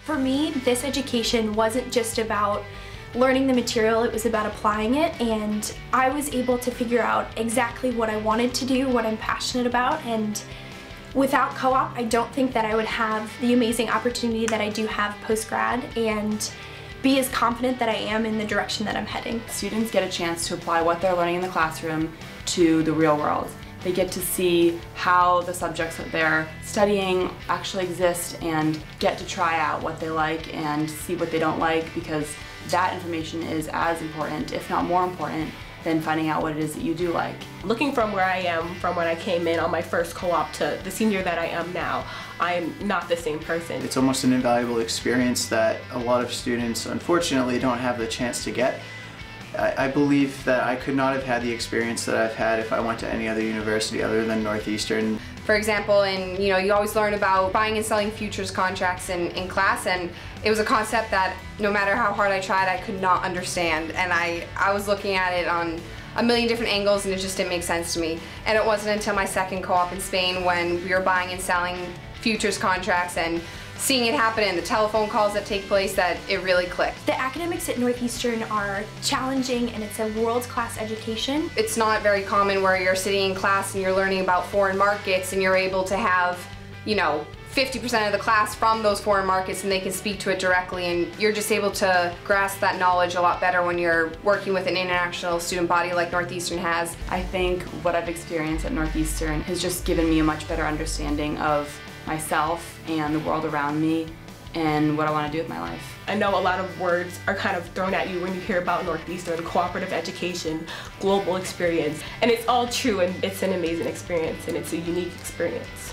For me, this education wasn't just about learning the material, it was about applying it, and I was able to figure out exactly what I wanted to do, what I'm passionate about, and without co-op, I don't think that I would have the amazing opportunity that I do have post-grad and be as confident that I am in the direction that I'm heading. Students get a chance to apply what they're learning in the classroom to the real world. They get to see how the subjects that they're studying actually exist and get to try out what they like and see what they don't like, because that information is as important, if not more important, than finding out what it is that you do like. Looking from where I am from when I came in on my first co-op to the senior that I am now, I'm not the same person. It's almost an invaluable experience that a lot of students unfortunately don't have the chance to get. I believe that I could not have had the experience that I've had if I went to any other university other than Northeastern. For example, you always learn about buying and selling futures contracts in class, and it was a concept that no matter how hard I tried, I could not understand. And I was looking at it on a million different angles, and it just didn't make sense to me. And it wasn't until my second co-op in Spain when we were buying and selling futures contracts and seeing it happen and the telephone calls that take place that it really clicked. The academics at Northeastern are challenging, and it's a world-class education. It's not very common where you're sitting in class and you're learning about foreign markets and you're able to have, 50% of the class from those foreign markets and they can speak to it directly, and you're just able to grasp that knowledge a lot better when you're working with an international student body like Northeastern has. I think what I've experienced at Northeastern has just given me a much better understanding of myself and the world around me and what I want to do with my life. I know a lot of words are kind of thrown at you when you hear about Northeastern, cooperative education, global experience, and it's all true, and it's an amazing experience and it's a unique experience.